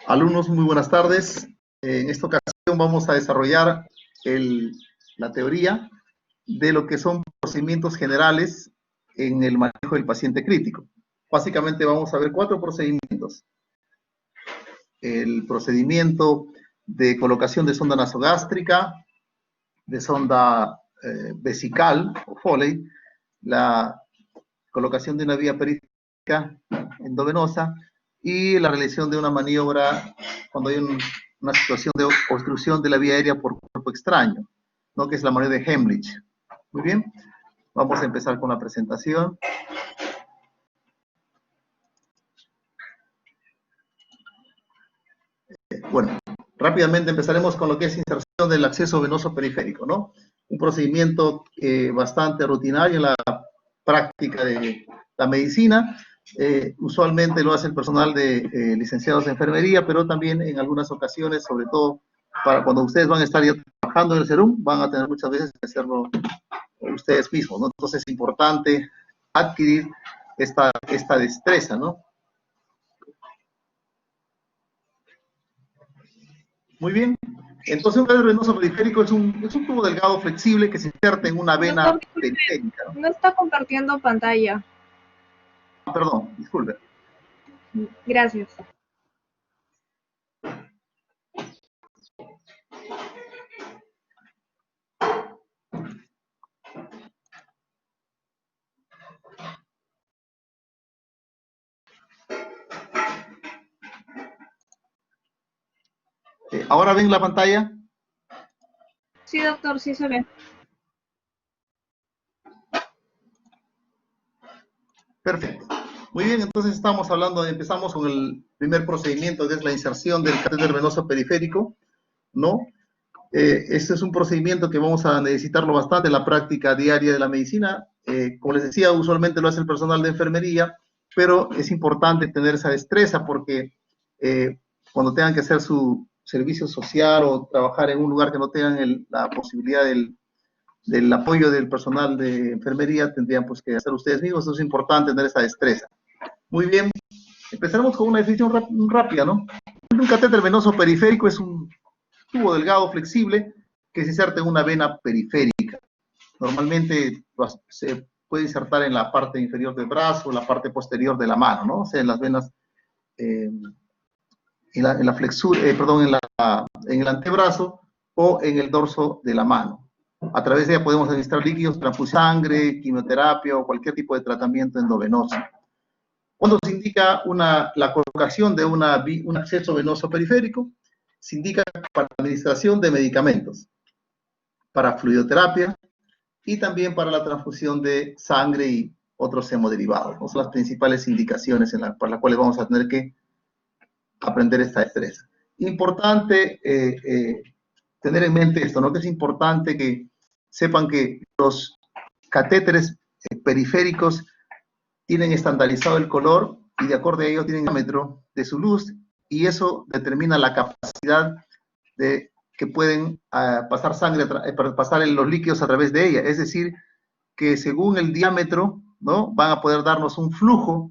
Alumnos, muy buenas tardes. En esta ocasión vamos a desarrollar la teoría de lo que son procedimientos generales en el manejo del paciente crítico. Básicamente vamos a ver 4 procedimientos. El procedimiento de colocación de sonda nasogástrica, de sonda vesical o Foley, la colocación de una vía periférica endovenosa y la realización de una maniobra cuando hay una situación de obstrucción de la vía aérea por cuerpo extraño, ¿no? Que es la maniobra de Heimlich. Muy bien, vamos a empezar con la presentación. Bueno, rápidamente empezaremos con lo que es inserción del acceso venoso periférico, ¿no? Un procedimiento bastante rutinario en la práctica de la medicina. Usualmente lo hace el personal de licenciados de enfermería, pero también en algunas ocasiones, sobre todo para cuando ustedes van a estar ya trabajando en el serum, van a tener muchas veces que hacerlo ustedes mismos, ¿no? Entonces es importante adquirir esta destreza, ¿no? Muy bien. Entonces un catéter venoso periférico es un tubo delgado flexible que se inserta en una vena Doctor, periférica, ¿no? no está compartiendo pantalla. Perdón, disculpe. Gracias. ¿Ahora ven la pantalla? Sí, doctor, sí se ve. Perfecto. Muy bien, entonces empezamos con el primer procedimiento, que es la inserción del catéter venoso periférico, ¿no? Este es un procedimiento que vamos a necesitarlo bastante en la práctica diaria de la medicina. Como les decía, usualmente lo hace el personal de enfermería, pero es importante tener esa destreza porque cuando tengan que hacer su servicio social o trabajar en un lugar que no tengan la posibilidad del apoyo del personal de enfermería, tendrían pues que hacer ustedes mismos. Eso es importante tener esa destreza. Muy bien, empezaremos con una definición rápida, ¿no? Un catéter venoso periférico es un tubo delgado flexible que se inserta en una vena periférica. Normalmente se puede insertar en la parte inferior del brazo, en la parte posterior de la mano, ¿no? O sea, en las venas, en la flexura, perdón, en el antebrazo o en el dorso de la mano. A través de ella podemos administrar líquidos, transfusión de sangre, quimioterapia o cualquier tipo de tratamiento endovenoso. Cuando se indica la colocación de un acceso venoso periférico, se indica para la administración de medicamentos, para fluidoterapia y también para la transfusión de sangre y otros hemoderivados. ¿No? Son las principales indicaciones para las cuales vamos a tener que aprender esta destreza. Importante tener en mente esto, ¿no? Que es importante que sepan que los catéteres periféricos tienen estandarizado el color y de acuerdo a ello tienen el diámetro de su luz y eso determina la capacidad de que pueden pasar sangre, pasar los líquidos a través de ella. Es decir, que según el diámetro, ¿no? Van a poder darnos un flujo,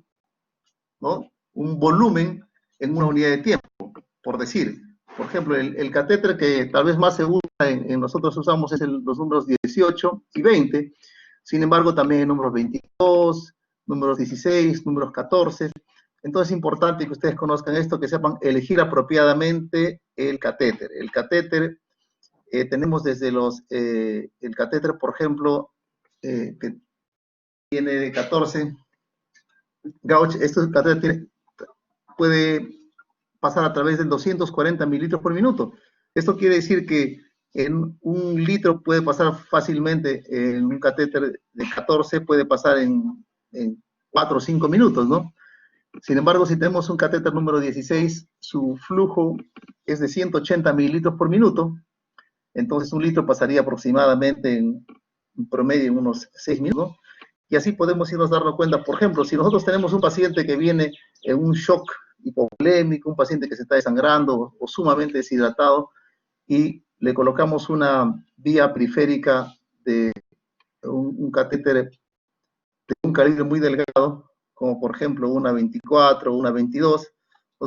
¿no? Un volumen en una unidad de tiempo, por decir. Por ejemplo, el catéter que tal vez más se usa en nosotros usamos es los números 18 y 20. Sin embargo, también hay números 22, números 16, números 14. Entonces es importante que ustedes conozcan esto, que sepan elegir apropiadamente el catéter. El catéter, tenemos desde el catéter, por ejemplo, que tiene de 14 gauge, este catéter puede pasar a través de 240 mililitros por minuto. Esto quiere decir que en un litro puede pasar fácilmente, en un catéter de 14 puede pasar en 4 o 5 minutos, ¿no? Sin embargo, si tenemos un catéter número 16, su flujo es de 180 mililitros por minuto, entonces un litro pasaría aproximadamente en promedio en unos 6 minutos, ¿no? Y así podemos irnos dando cuenta. Por ejemplo, si nosotros tenemos un paciente que viene en un shock hipovolémico, un paciente que se está desangrando o sumamente deshidratado, y le colocamos una vía periférica de un catéter de un calibre muy delgado, como por ejemplo una 24 o una 22,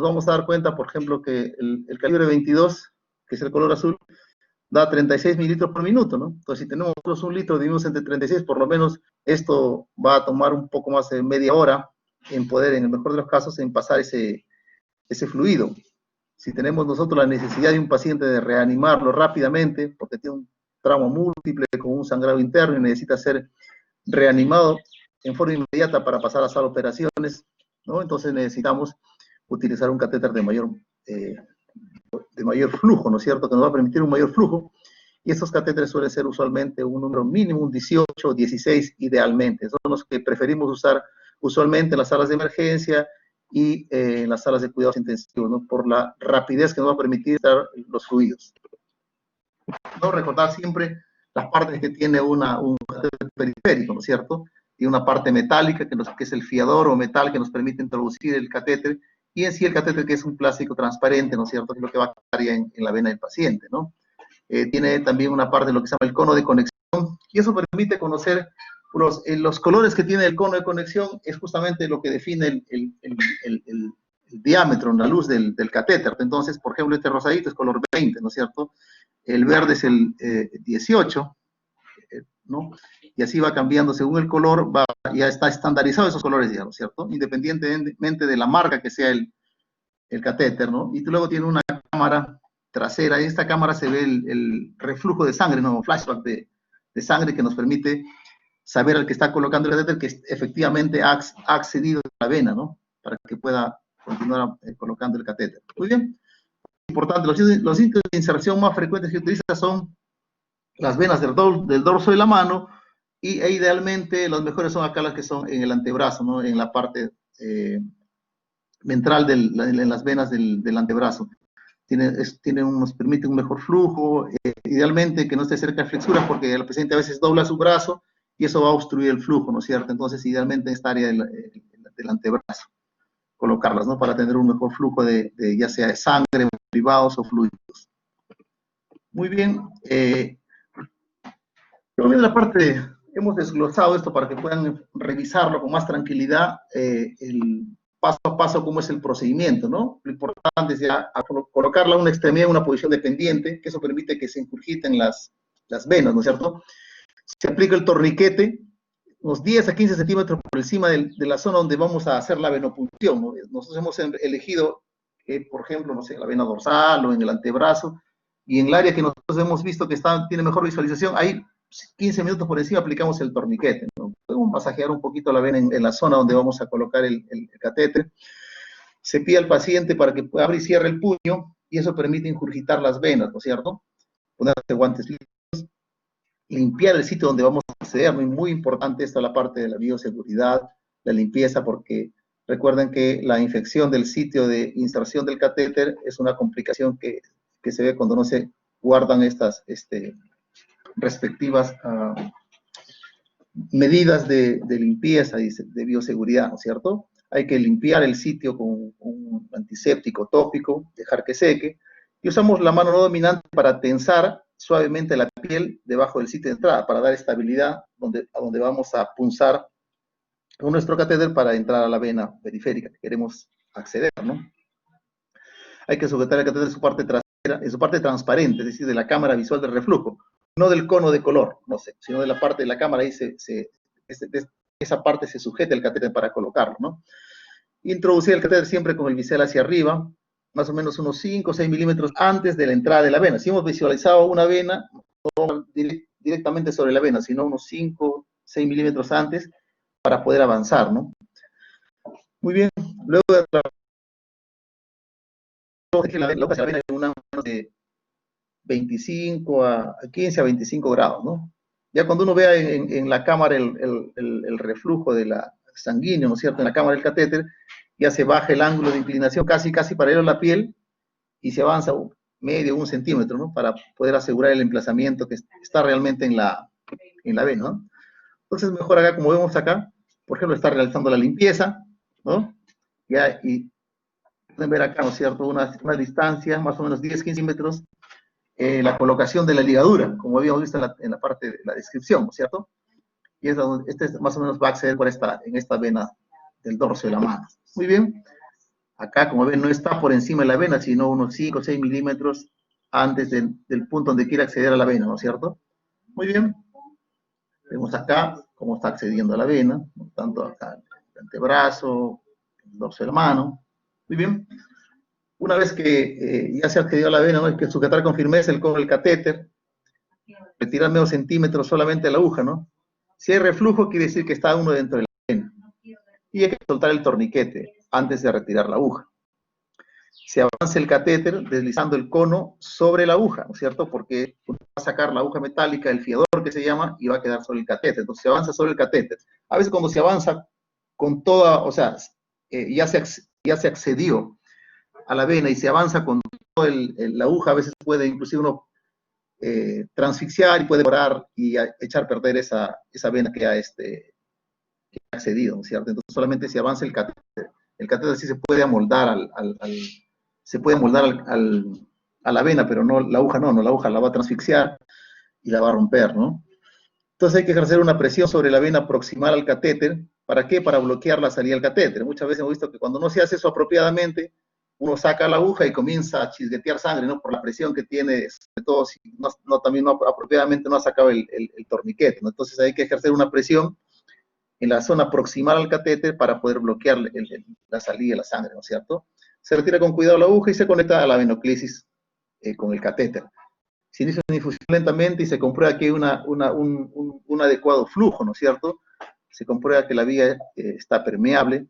nos vamos a dar cuenta, por ejemplo, que el calibre 22, que es el color azul, da 36 mililitros por minuto, ¿no? Entonces, si tenemos nosotros un litro, dividimos entre 36, por lo menos esto va a tomar un poco más de media hora en poder, en el mejor de los casos, en pasar ese fluido. Si tenemos nosotros la necesidad de un paciente de reanimarlo rápidamente, porque tiene un trauma múltiple con un sangrado interno y necesita ser reanimado en forma inmediata para pasar a sala de operaciones, ¿no? Entonces necesitamos utilizar un catéter de mayor flujo, ¿no es cierto?, que nos va a permitir un mayor flujo, y estos catéteres suelen ser usualmente un número mínimo, un 18, 16 idealmente. Son los que preferimos usar usualmente en las salas de emergencia y en las salas de cuidados intensivos, ¿no?, por la rapidez que nos va a permitir dar los fluidos. ¿No? Recordar siempre las partes que tiene un catéter periférico, ¿no es cierto? Y una parte metálica que es el fiador o metal que nos permite introducir el catéter, y en sí el catéter, que es un plástico transparente, ¿no es cierto?, que es lo que va a estar ya en la vena del paciente, ¿no? Tiene también una parte de lo que se llama el cono de conexión, y eso permite conocer los colores que tiene el cono de conexión. Es justamente lo que define el diámetro, la luz del catéter. Entonces, por ejemplo, este rosadito es color 20, ¿no es cierto? El verde es el 18, ¿no? Y así va cambiando según el color, ya está estandarizado esos colores ya, ¿no es cierto? Independientemente de la marca que sea el catéter, ¿no? Y luego tiene una cámara trasera, y en esta cámara se ve el reflujo de sangre, ¿no? Flashback de sangre, que nos permite saber al que está colocando el catéter que efectivamente ha accedido a la vena, ¿no? Para que pueda continuar colocando el catéter. Muy bien. Importante, los sitios de inserción más frecuentes que utiliza son las venas del dorso de la mano, e idealmente los mejores son acá las que son en el antebrazo, ¿no? En la parte ventral, en las venas del antebrazo. Nos permite un mejor flujo, idealmente que no esté cerca de flexuras, porque el paciente a veces dobla su brazo y eso va a obstruir el flujo, ¿no es cierto? Entonces, idealmente en esta área del antebrazo colocarlas, ¿no? Para tener un mejor flujo ya sea de sangre, derivados o fluidos. Muy bien. Luego viene la parte, hemos desglosado esto para que puedan revisarlo con más tranquilidad, el paso a paso cómo es el procedimiento, ¿no? Lo importante es ya colocarla a una extremidad en una posición dependiente, que eso permite que se incurgiten las venas, ¿no es cierto? Se aplica el torniquete unos 10 a 15 centímetros por encima de la zona donde vamos a hacer la venopunción, ¿no? Nosotros hemos elegido, por ejemplo, no sé, la vena dorsal o en el antebrazo, y en el área que nosotros hemos visto que tiene mejor visualización, ahí 15 minutos por encima aplicamos el torniquete, ¿no? Podemos masajear un poquito la vena en la zona donde vamos a colocar el catéter. Se pide al paciente para que pueda abrir y cierre el puño, y eso permite ingurgitar las venas, ¿no es cierto? Ponerse guantes limpios, limpiar el sitio donde vamos a acceder. Muy importante esta la parte de la bioseguridad, la limpieza, porque recuerden que la infección del sitio de inserción del catéter es una complicación que se ve cuando no se guardan estas respectivas medidas de limpieza y de bioseguridad, ¿no es cierto? Hay que limpiar el sitio con un antiséptico tópico, dejar que seque, y usamos la mano no dominante para tensar suavemente la piel debajo del sitio de entrada, para dar estabilidad a donde vamos a punzar con nuestro catéter para entrar a la vena periférica que queremos acceder, ¿no? Hay que sujetar el catéter en su parte trasera, en su parte transparente, es decir, de la cámara visual del reflujo, no del cono de color, no sé, sino de la parte de la cámara, ahí esa parte se sujeta el catéter para colocarlo, ¿no? Introducir el catéter siempre con el bisel hacia arriba, más o menos unos 5 o 6 milímetros antes de la entrada de la vena. Si hemos visualizado una vena, no directamente sobre la vena, sino unos 5 o 6 milímetros antes para poder avanzar, ¿no? Muy bien, luego de la vena en una de 25 a 15 a 25 grados, ¿no? Ya cuando uno vea en la cámara el reflujo de la sanguíneo, ¿no es cierto?, en la cámara del catéter, ya se baja el ángulo de inclinación casi paralelo a la piel y se avanza medio, 1 centímetro, ¿no?, para poder asegurar el emplazamiento que está realmente en la vena, ¿no? Entonces, mejor acá, como vemos acá, por ejemplo, está realizando la limpieza, ¿no? Ya, y pueden ver acá, ¿no es cierto?, una distancia, más o menos 10, 15 metros, la colocación de la ligadura, como habíamos visto en la parte de la descripción, ¿no es cierto? Y más o menos va a acceder en esta vena del dorso de la mano. Muy bien. Acá, como ven, no está por encima de la vena, sino unos 5 o 6 milímetros antes del punto donde quiere acceder a la vena, ¿no es cierto? Muy bien. Vemos acá cómo está accediendo a la vena, ¿no? Tanto acá el antebrazo, el dorso de la mano. Muy bien. Una vez que ya se ha accedido a la vena, ¿no? Hay que sujetar con firmeza el catéter, retirar medio centímetro solamente la aguja, ¿no? Si hay reflujo, quiere decir que está uno dentro de la vena. Y hay que soltar el torniquete antes de retirar la aguja. Se avanza el catéter deslizando el cono sobre la aguja, ¿no es cierto? Porque va a sacar la aguja metálica, el fiador que se llama, y va a quedar sobre el catéter. Entonces se avanza sobre el catéter. A veces cuando se avanza con toda, o sea, ya se accedió a la vena y se avanza con toda la aguja, a veces puede inclusive uno transfixiar y puede devorar y echar a perder esa vena que ha accedido, ¿no es cierto? Entonces solamente si avanza el catéter sí se puede amoldar se puede amoldar a la vena, pero no la aguja la aguja la va a transfixiar y la va a romper, ¿no? Entonces hay que ejercer una presión sobre la vena proximal al catéter. ¿Para qué? Para bloquear la salida del catéter. Muchas veces hemos visto que cuando no se hace eso apropiadamente, uno saca la aguja y comienza a chisguetear sangre, ¿no? Por la presión que tiene, sobre todo si también no apropiadamente no ha sacado el torniquete, ¿no? Entonces hay que ejercer una presión en la zona proximal al catéter para poder bloquear la salida de la sangre, ¿no es cierto? Se retira con cuidado la aguja y se conecta a la venoclisis con el catéter. Se inicia una infusión lentamente y se comprueba que hay un adecuado flujo, ¿no es cierto? Se comprueba que la vía está permeable,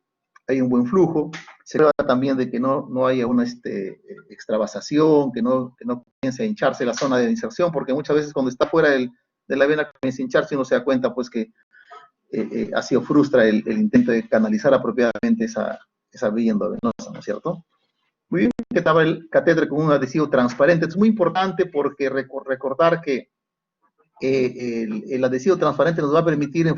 hay un buen flujo, se prueba también de que no haya una extravasación, que no comience a hincharse la zona de inserción, porque muchas veces cuando está fuera de la vena comienza a hincharse y uno se da cuenta pues que ha sido frustra el intento de canalizar apropiadamente esa vía endovenosa, ¿no es cierto? Muy bien, que estaba el catéter con un adhesivo transparente. Es muy importante porque recordar que el adhesivo transparente nos va a permitir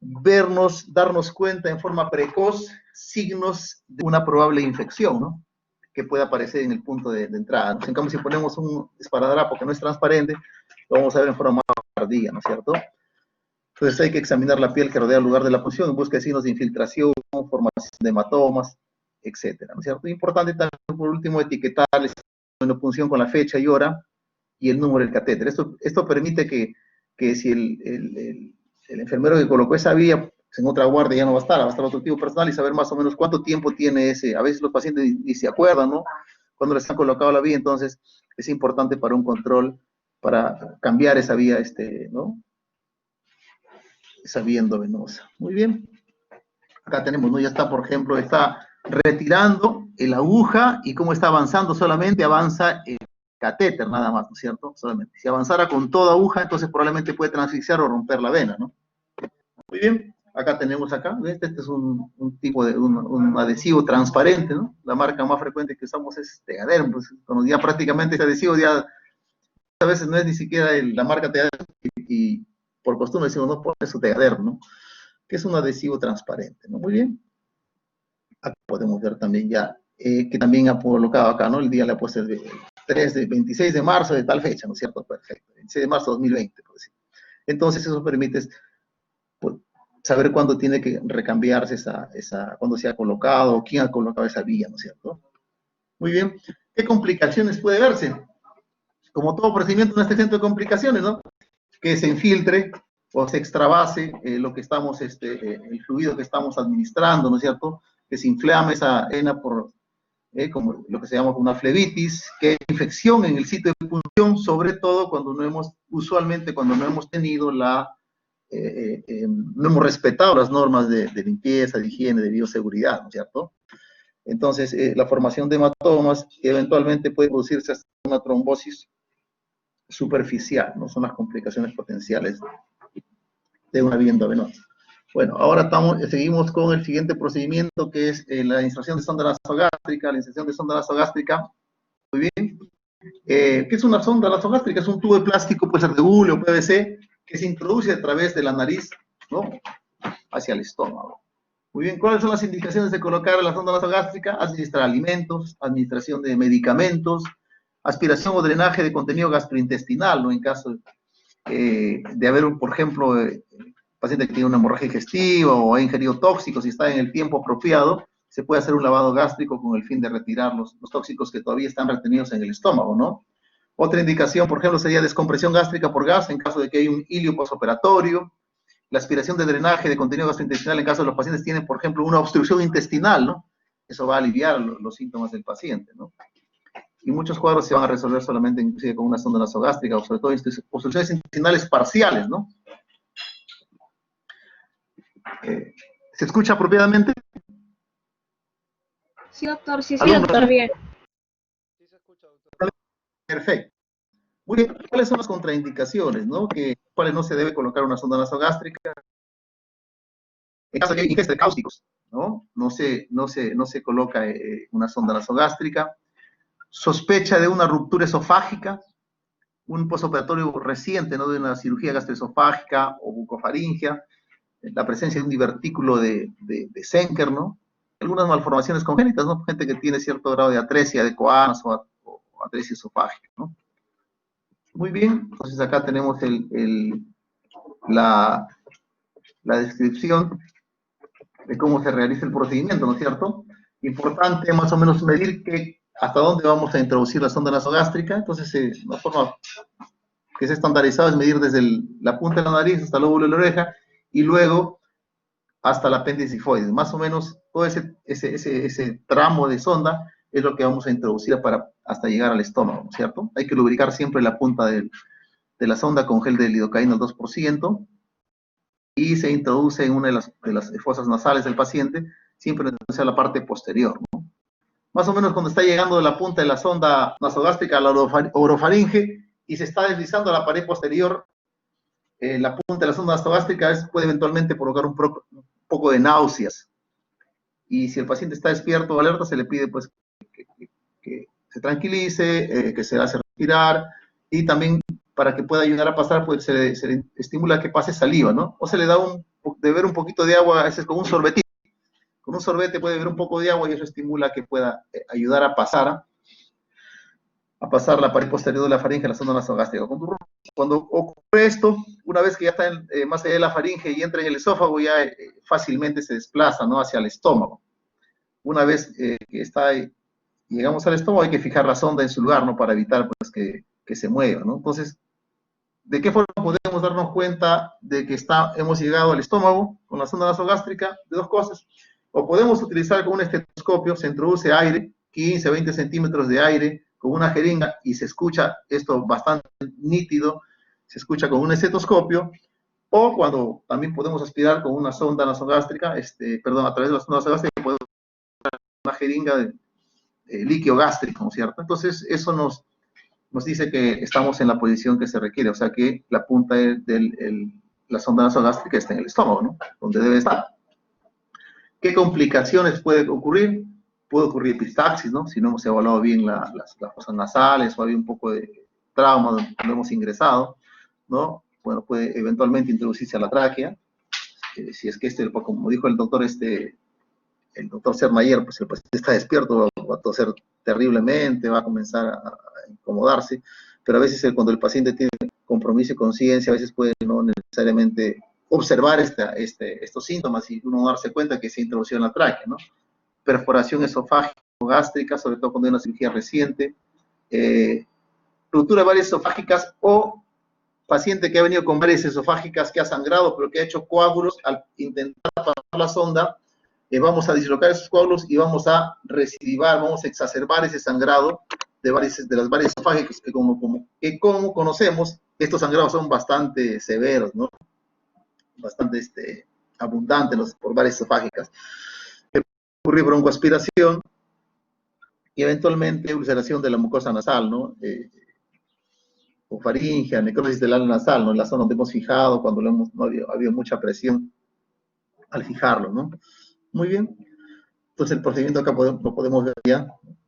darnos cuenta en forma precoz signos de una probable infección, ¿no? Que pueda aparecer en el punto de entrada. En cambio, si ponemos un esparadrapo que no es transparente, lo vamos a ver en forma más tardía, ¿no es cierto? Entonces hay que examinar la piel que rodea el lugar de la punción en busca de signos de infiltración, formación de hematomas, etcétera, ¿no es cierto? Importante también, por último, etiquetar la punción con la fecha y hora y el número del catéter. Esto permite que si el enfermero que colocó esa vía pues en otra guardia ya no va a estar otro tipo personal y saber más o menos cuánto tiempo tiene ese. A veces los pacientes ni se acuerdan, ¿no? Cuando les han colocado la vía, entonces es importante para un control, para cambiar esa vía, ¿no? Esa vía endovenosa. Muy bien. Acá tenemos, ¿no? Ya está, por ejemplo, está retirando la aguja y cómo está avanzando, solamente avanza el catéter, nada más, ¿no es cierto? Solamente. Si avanzara con toda aguja, entonces probablemente puede transfixiar o romper la vena, ¿no? Muy bien. Acá tenemos acá, este es un tipo de, un adhesivo transparente, ¿no? La marca más frecuente que usamos es Tegaderm, pues cuando ya prácticamente ese adhesivo ya a veces no es ni siquiera la marca Tegaderm y por costumbre decimos, no, pone su Tegaderm, ¿no? Que es un adhesivo transparente, ¿no? Muy bien. Acá podemos ver también ya, que también ha colocado acá, ¿no? El día le ha puesto el 26 de marzo de tal fecha, ¿no es cierto? Perfecto. 26 de marzo de 2020, por decir. Entonces eso permite pues, saber cuándo tiene que recambiarse cuándo se ha colocado, quién ha colocado esa vía, ¿no es cierto? Muy bien. ¿Qué complicaciones puede verse? Como todo procedimiento en este centro de complicaciones, ¿no? Que se infiltre o se extravase lo que estamos, el fluido que estamos administrando, ¿no es cierto? Que se inflame esa vena por, como lo que se llama una flebitis, que hay infección en el sitio de punción, sobre todo usualmente cuando no hemos tenido no hemos respetado las normas de limpieza, de higiene, de bioseguridad, ¿no es cierto? Entonces, la formación de hematomas eventualmente puede producirse hasta una trombosis superficial, no son las complicaciones potenciales de una vía endovenosa. Bueno, ahora seguimos con el siguiente procedimiento que es la inserción de sonda nasogástrica. La inserción de sonda nasogástrica, muy bien. ¿Qué es una sonda nasogástrica? Es un tubo de plástico, puede ser de hule o PVC, que se introduce a través de la nariz, ¿no? Hacia el estómago. Muy bien, ¿cuáles son las indicaciones de colocar la sonda nasogástrica? Administrar alimentos, administración de medicamentos, aspiración o drenaje de contenido gastrointestinal, ¿no? En caso de haber, por ejemplo, paciente que tiene una hemorragia digestiva o ha ingerido tóxicos y está en el tiempo apropiado, se puede hacer un lavado gástrico con el fin de retirar los tóxicos que todavía están retenidos en el estómago, ¿no? Otra indicación, por ejemplo, sería descompresión gástrica por gas en caso de que haya un ilio postoperatorio, la aspiración de drenaje de contenido gastrointestinal en caso de los pacientes tienen, por ejemplo, una obstrucción intestinal, ¿no? Eso va a aliviar los síntomas del paciente, ¿no? Y muchos cuadros se van a resolver solamente inclusive con una sonda nasogástrica, o sobre todo obstrucciones intestinales parciales, ¿no? ¿Se escucha apropiadamente? Sí, doctor, sí, ¿Alumnos? doctor, bien. Sí se escucha, doctor. Perfecto. Muy bien, ¿cuáles son las contraindicaciones, no? ¿Cuáles no se debe colocar una sonda nasogástrica? En caso de que haya ingesta de cáusticos, ¿no? No se coloca una sonda nasogástrica. Sospecha de una ruptura esofágica, un postoperatorio reciente, ¿no? De una cirugía gastroesofágica o bucofaringia, la presencia de un divertículo de Zenker, ¿no? Algunas malformaciones congénitas, ¿no? Gente que tiene cierto grado de atresia de coanos o atresia esofágica, ¿no? Muy bien, entonces acá tenemos la descripción de cómo se realiza el procedimiento, ¿no es cierto? Importante más o menos medir hasta dónde vamos a introducir la sonda nasogástrica. Entonces, una forma que es estandarizada es medir desde la punta de la nariz hasta el lóbulo de la oreja y luego hasta el apéndice sifoides. Más o menos todo ese tramo de sonda es lo que vamos a introducir hasta llegar al estómago, ¿no es cierto? Hay que lubricar siempre la punta de la sonda con gel de lidocaína al 2%, y se introduce en una de las fosas nasales del paciente, siempre en la parte posterior, ¿no? Más o menos cuando está llegando de la punta de la sonda nasogástrica a la orofaringe y se está deslizando a la pared posterior, la punta de la sonda nasogástrica puede eventualmente provocar un poco de náuseas. Y si el paciente está despierto o alerta, se le pide pues que se tranquilice, que se le hace respirar, y también para que pueda ayudar a pasar, pues se le estimula que pase saliva, ¿no? O se le da de beber un poquito de agua, a veces con un sorbetito. Con un sorbete puede beber un poco de agua y eso estimula que pueda ayudar a pasar la pared posterior de la faringe a la sonda nasogástrica. Cuando ocurre esto, una vez que ya está más allá de la faringe y entra en el esófago, ya fácilmente se desplaza, ¿no? Hacia el estómago. Una vez que llegamos al estómago, hay que fijar la sonda en su lugar, ¿no? Para evitar pues, que se mueva, ¿no? Entonces, ¿de qué forma podemos darnos cuenta de que hemos llegado al estómago con la sonda nasogástrica? De dos cosas. O podemos utilizar con un estetoscopio, se introduce aire, 15, 20 centímetros de aire, con una jeringa, y se escucha esto bastante nítido, se escucha con un estetoscopio, o cuando también podemos aspirar con una sonda nasogástrica, a través de la sonda nasogástrica podemos usar una jeringa de líquido gástrico, ¿no es cierto? Entonces, eso nos dice que estamos en la posición que se requiere, o sea que la punta de la sonda nasogástrica está en el estómago, ¿no? Donde debe estar. ¿Qué complicaciones puede ocurrir? Puede ocurrir epistaxis, ¿no? Si no hemos evaluado bien las fosas nasales o había un poco de trauma donde hemos ingresado, ¿no? Bueno, puede eventualmente introducirse a la tráquea. Si es que como dijo el doctor Sermayer, pues el paciente está despierto, va a toser terriblemente, va a comenzar a incomodarse, pero a veces cuando el paciente tiene compromiso y conciencia, a veces puede no necesariamente observar estos síntomas y uno darse cuenta que se introdució en la tráquea, ¿no? Perforación esofágico-gástrica, sobre todo cuando hay una cirugía reciente, ruptura de varias esofágicas o paciente que ha venido con varias esofágicas que ha sangrado, pero que ha hecho coágulos, al intentar pasar la sonda, vamos a dislocar esos coágulos y vamos a recidivar, vamos a exacerbar ese sangrado de las varias esofágicas, que como conocemos, estos sangrados son bastante severos, ¿no? Bastante abundantes por varias esofágicas. Puede ocurrir broncoaspiración y eventualmente ulceración de la mucosa nasal, ¿no? O faringia, necrosis del ala nasal, ¿no? En la zona donde hemos fijado, cuando no ha habido mucha presión al fijarlo, ¿no? Muy bien. Entonces el procedimiento acá lo podemos ver ya.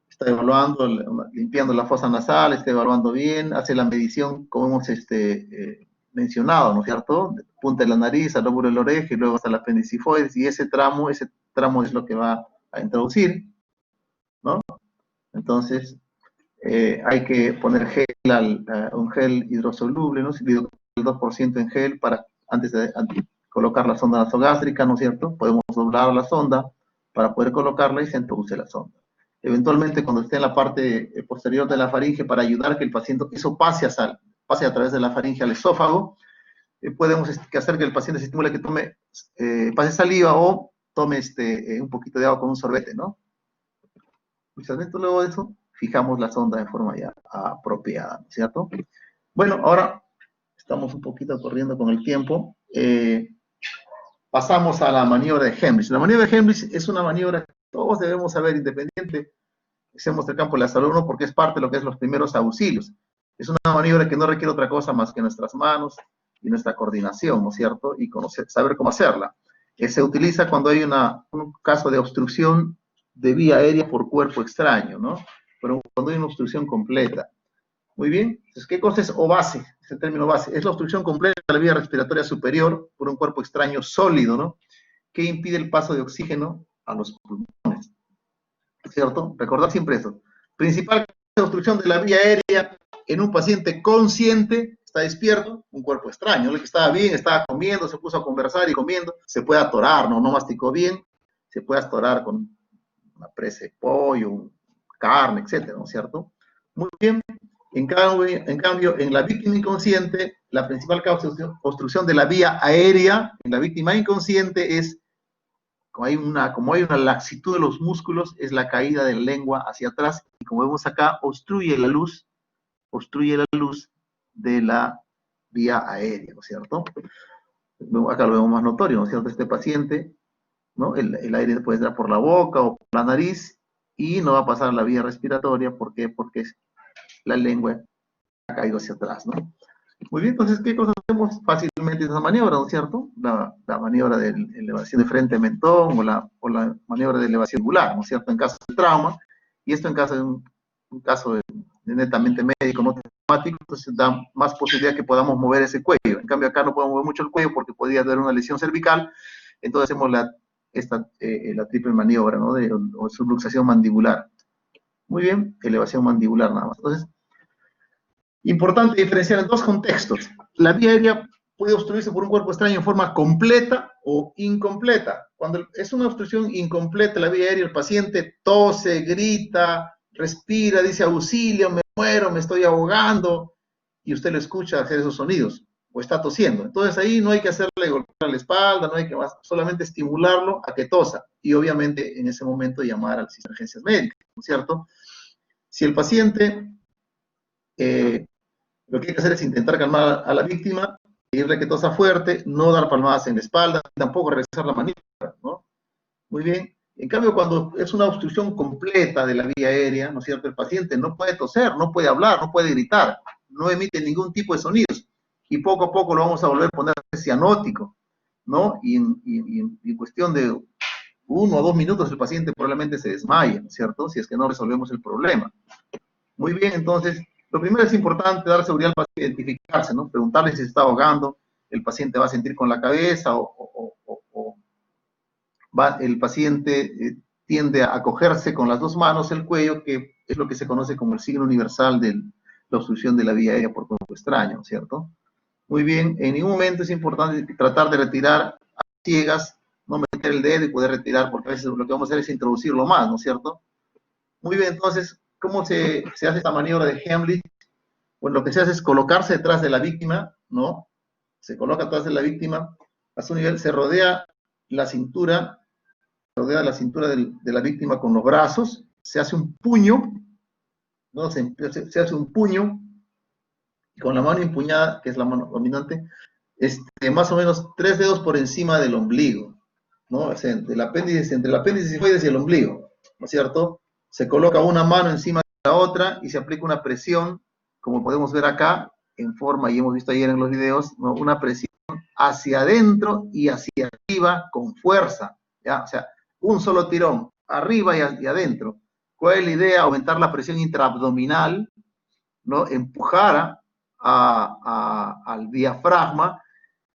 Está evaluando, limpiando la fosa nasal, está evaluando bien, hace la medición, como hemos mencionado, ¿no es cierto? De punta de la nariz, al lóbulo de la oreja y luego hasta el apéndice sifoides, y ese tramo es lo que va a introducir, ¿no? Entonces, hay que poner un gel hidrosoluble, ¿no? El 2% en gel antes de colocar la sonda nasogástrica, ¿no es cierto? Podemos doblar la sonda, para poder colocarla y se introduce la sonda. Eventualmente, cuando esté en la parte posterior de la faringe, para ayudar a que el paciente, eso pase a través de la faringe al esófago, podemos hacer que el paciente se estimule que tome, pase saliva o tome un poquito de agua con un sorbete, ¿no? Muchas veces luego de eso, fijamos la sonda de forma ya apropiada, ¿no es cierto? Bueno, ahora estamos un poquito corriendo con el tiempo. Pasamos a la maniobra de Heimlich. La maniobra de Heimlich es una maniobra que todos debemos saber, independiente seamos del campo de la salud o no, porque es parte de lo que es los primeros auxilios. Es una maniobra que no requiere otra cosa más que nuestras manos y nuestra coordinación, ¿no es cierto? Y saber cómo hacerla. Se utiliza cuando hay un caso de obstrucción de vía aérea por cuerpo extraño, ¿no? Pero cuando hay una obstrucción completa. Muy bien. Entonces, ¿qué cosa es OVASE? Es el término base. Es la obstrucción completa de la vía respiratoria superior por un cuerpo extraño sólido, ¿no? Que impide el paso de oxígeno a los pulmones. ¿Cierto? Recordar siempre eso. Principal obstrucción de la vía aérea en un paciente consciente, está despierto, un cuerpo extraño, el que estaba bien, estaba comiendo, se puso a conversar y comiendo, se puede atorar, no masticó bien, se puede atorar con una presa de pollo, carne, etcétera, ¿no es cierto? Muy bien. En cambio, en la víctima inconsciente, la principal causa de obstrucción de la vía aérea en la víctima inconsciente es, como hay una laxitud de los músculos, es la caída de la lengua hacia atrás, y como vemos acá, obstruye la luz de la vía aérea, ¿no es cierto? Acá lo vemos más notorio, ¿no es cierto? Este paciente, ¿no? El aire puede entrar por la boca o por la nariz, y no va a pasar a la vía respiratoria. ¿Por qué? Porque la lengua ha caído hacia atrás, ¿no? Muy bien, entonces, ¿qué cosas hacemos fácilmente en esa maniobra, ¿no es cierto? La maniobra de elevación de frente de mentón o la maniobra de elevación angular, ¿no es cierto? En caso de trauma, y esto en caso de un caso de netamente médico, no traumático, entonces da más posibilidad que podamos mover ese cuello. En cambio, acá no podemos mover mucho el cuello porque podría haber una lesión cervical, entonces hacemos la triple maniobra, ¿no? O subluxación mandibular. Muy bien, elevación mandibular nada más. Entonces, importante diferenciar en dos contextos. La vía aérea puede obstruirse por un cuerpo extraño en forma completa o incompleta. Cuando es una obstrucción incompleta la vía aérea, el paciente tose, grita, respira, dice auxilio, me muero, me estoy ahogando, y usted lo escucha hacer esos sonidos, o está tosiendo. Entonces ahí no hay que hacerle golpear la espalda, no hay que más, solamente estimularlo a que tosa, y obviamente en ese momento llamar al sistema de emergencias médicas, ¿no es cierto? Si el paciente lo que hay que hacer es intentar calmar a la víctima, pedirle que tosa fuerte, no dar palmadas en la espalda, tampoco regresar la maniobra, ¿no? Muy bien. En cambio, cuando es una obstrucción completa de la vía aérea, ¿no es cierto? El paciente no puede toser, no puede hablar, no puede gritar, no emite ningún tipo de sonidos, y poco a poco lo vamos a volver a poner cianótico, ¿no? Y en cuestión de 1 o 2 minutos el paciente probablemente se desmaye, ¿no es cierto? Si es que no resolvemos el problema. Muy bien, entonces, lo primero es importante dar seguridad al paciente, identificarse, ¿no? Preguntarle si se está ahogando, el paciente va a sentir con la cabeza el paciente tiende a cogerse con las dos manos el cuello, que es lo que se conoce como el signo universal de la obstrucción de la vía aérea por cuerpo extraño, ¿cierto? Muy bien, en ningún momento es importante tratar de retirar a ciegas, no meter el dedo y poder retirar, porque a veces lo que vamos a hacer es introducirlo más, ¿no es cierto? Muy bien, entonces, ¿cómo se hace esta maniobra de Heimlich? Bueno, lo que se hace es colocarse detrás de la víctima, ¿no? Se coloca detrás de la víctima, a su nivel, se rodea la cintura de la víctima con los brazos, se hace un puño, ¿no? Se hace un puño, y con la mano empuñada, que es la mano dominante, más o menos 3 dedos por encima del ombligo, ¿no? O sea, entre el apéndice sifoides y el ombligo, ¿no es cierto? Se coloca una mano encima de la otra y se aplica una presión, como podemos ver acá, en forma, y hemos visto ayer en los videos, ¿no? Una presión hacia adentro y hacia arriba con fuerza, ¿ya? O sea, un solo tirón, arriba y adentro. ¿Cuál es la idea? Aumentar la presión intraabdominal, ¿no? Empujar al diafragma,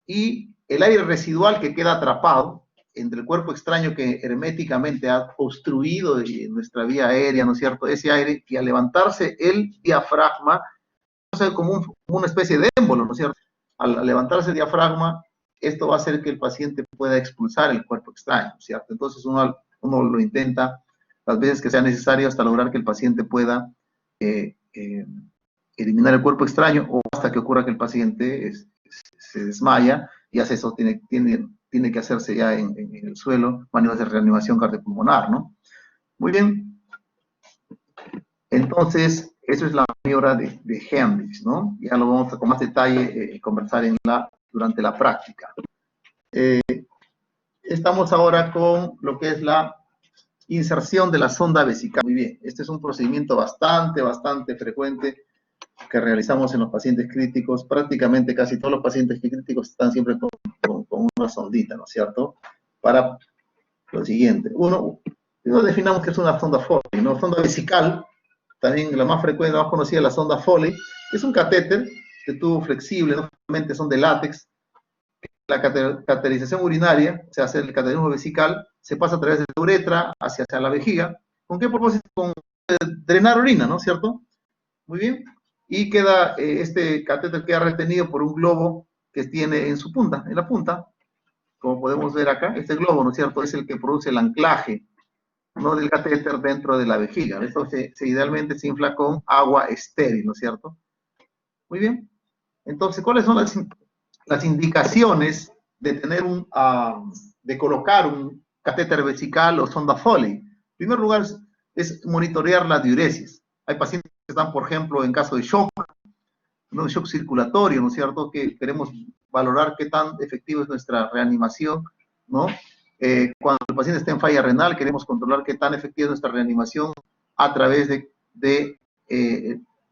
y el aire residual que queda atrapado entre el cuerpo extraño que herméticamente ha obstruido nuestra vía aérea, ¿no es cierto? Ese aire, y al levantarse el diafragma, como una especie de émbolo, ¿no es cierto? Al levantarse el diafragma, esto va a hacer que el paciente pueda expulsar el cuerpo extraño, ¿cierto? Entonces uno Uno lo intenta las veces que sea necesario hasta lograr que el paciente pueda eliminar el cuerpo extraño o hasta que ocurra que el paciente se desmaya y hace eso, tiene que hacerse ya en el suelo, maniobras de reanimación cardiopulmonar, ¿no? Muy bien. Entonces, eso es la maniobra de Hendrix, ¿no? Ya lo vamos a con más detalle conversar durante la práctica. Estamos ahora con lo que es la inserción de la sonda vesical. Muy bien, este es un procedimiento bastante frecuente que realizamos en los pacientes críticos. Prácticamente casi todos los pacientes críticos están siempre con una sondita, ¿no es cierto? Para lo siguiente. Uno, definamos que es una sonda Foley, ¿no? Sonda vesical, también la más frecuente, la más conocida, la sonda Foley, es un catéter de tubo flexible, no solamente son de látex. La cateterización urinaria, o sea, hacer el cateterismo vesical, se pasa a través de la uretra hacia la vejiga. ¿Con qué propósito? Con drenar orina, ¿no es cierto? Muy bien. Y queda, este catéter queda retenido por un globo que tiene en su punta, en la punta, como podemos ver acá. Este globo, ¿no es cierto?, es el que produce el anclaje, ¿no?, del catéter dentro de la vejiga. Esto idealmente se infla con agua estéril, ¿no es cierto? Muy bien. Entonces, ¿cuáles son las indicaciones de tener de colocar un catéter vesical o sonda Foley? En primer lugar, es monitorear la diuresis. Hay pacientes que están, por ejemplo, en caso de shock, ¿no?, shock circulatorio, ¿no es cierto?, que queremos valorar qué tan efectiva es nuestra reanimación, ¿no? Cuando el paciente está en falla renal, queremos controlar qué tan efectiva es nuestra reanimación a través de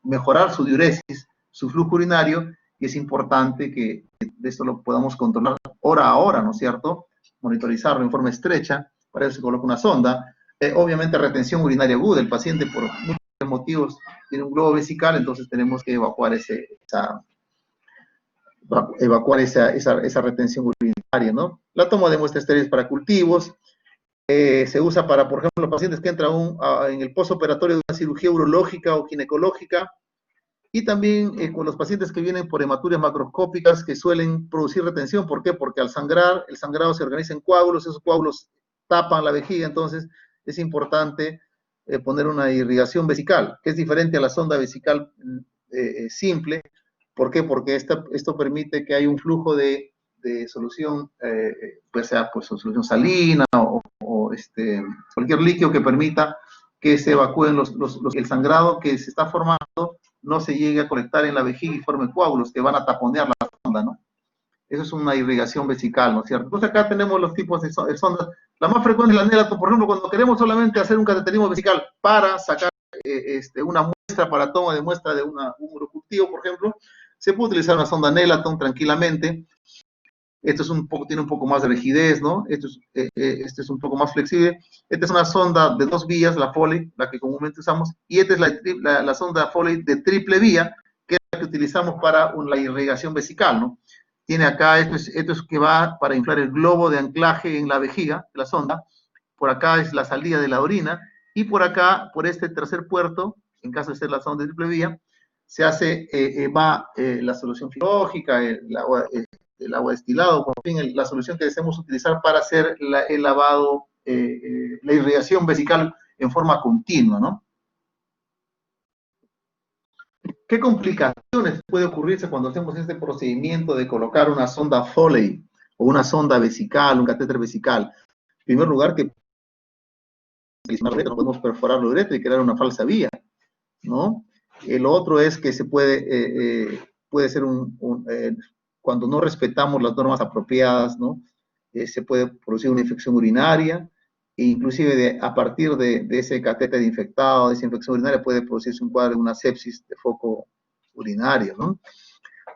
mejorar su diuresis, su flujo urinario, y es importante que esto lo podamos controlar hora a hora, ¿no es cierto? Monitorizarlo en forma estrecha, para eso se coloca una sonda. Obviamente retención urinaria aguda, el paciente por muchos motivos tiene un globo vesical, entonces tenemos que evacuar esa retención urinaria, ¿no? La toma de muestras estériles para cultivos, se usa para, por ejemplo, los pacientes que entran en el postoperatorio de una cirugía urológica o ginecológica, y también con los pacientes que vienen por hematuриas macroscópicas que suelen producir retención. ¿Por qué? Porque al sangrar, el sangrado se organiza en coágulos, esos coágulos tapan la vejiga, entonces es importante poner una irrigación vesical, que es diferente a la sonda vesical simple. ¿Por qué? Porque esto permite que haya un flujo de solución, pues sea pues, solución salina o cualquier líquido que permita que se evacúen el sangrado que se está formando, no se llegue a colectar en la vejiga y forme coágulos que van a taponear la sonda, ¿no? Eso es una irrigación vesical, ¿no es cierto? Entonces acá tenemos los tipos de sondas. La más frecuente es la Nelaton, por ejemplo, cuando queremos solamente hacer un cateterismo vesical para sacar una muestra, para toma de muestra de un urocultivo, por ejemplo, se puede utilizar una sonda Nelaton tranquilamente. Esto tiene un poco más de rigidez, ¿no? Este es un poco más flexible. Esta es una sonda de 2 vías, la Foley, la que comúnmente usamos, y esta es la sonda Foley de triple vía, que es la que utilizamos para la irrigación vesical, ¿no? Tiene acá, esto es que va para inflar el globo de anclaje en la vejiga de la sonda. Por acá es la salida de la orina, y por acá, por este tercer puerto, en caso de ser la sonda de triple vía, se hace, la solución fisiológica, el agua destilado, por fin, la solución que deseamos utilizar para hacer el lavado, la irrigación vesical en forma continua, ¿no? ¿Qué complicaciones puede ocurrirse cuando hacemos este procedimiento de colocar una sonda Foley o una sonda vesical, un catéter vesical? En primer lugar, que no podemos perforar la uretra y crear una falsa vía, ¿no? Lo otro es que puede ser cuando no respetamos las normas apropiadas, ¿no? Se puede producir una infección urinaria, e inclusive a partir de ese catéter infectado, de esa infección urinaria, puede producirse un cuadro de una sepsis de foco urinario, ¿no?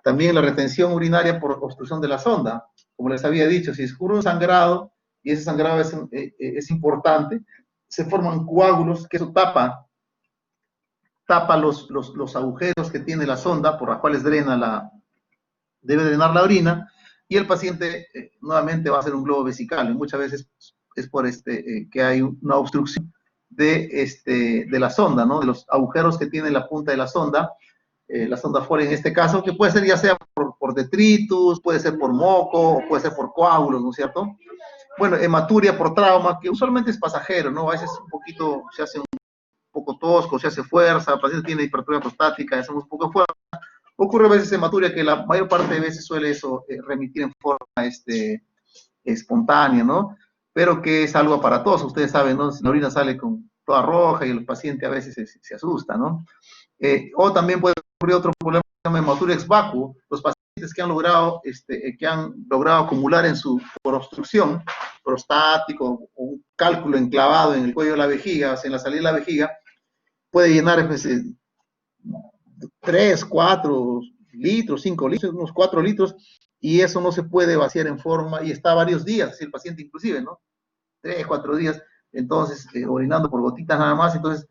También la retención urinaria por obstrucción de la sonda. Como les había dicho, si ocurre un sangrado, y ese sangrado es importante, se forman coágulos, que eso tapa los agujeros que tiene la sonda, por las cuales debe drenar la orina, y el paciente nuevamente va a hacer un globo vesical, y muchas veces es por que hay una obstrucción de la sonda, ¿no? De los agujeros que tiene la punta de la sonda Foley en este caso, que puede ser ya sea por detritus, puede ser por moco, o puede ser por coágulos, ¿no es cierto? bueno, hematuria por trauma, que usualmente es pasajero, ¿no? A veces un poquito se hace un poco tosco, se hace fuerza, el paciente tiene hipertrofia prostática, hacemos un poco de fuerza. Ocurre a veces hematuria que la mayor parte de veces suele eso remitir en forma espontánea, ¿no? Pero que es algo aparatoso, ustedes saben, ¿no? Si la orina sale con toda roja y el paciente a veces se asusta, ¿no? O también puede ocurrir otro problema que se llama hematuria ex vacuo. Los pacientes que han logrado acumular en su por obstrucción prostático o un cálculo enclavado en el cuello de la vejiga, o sea, en la salida de la vejiga, puede llenar pues, 3, 4 litros, 5 litros, unos 4 litros, y eso no se puede vaciar en forma, y está varios días, el paciente inclusive, ¿no? 3, 4 días, entonces, orinando por gotitas nada más, entonces,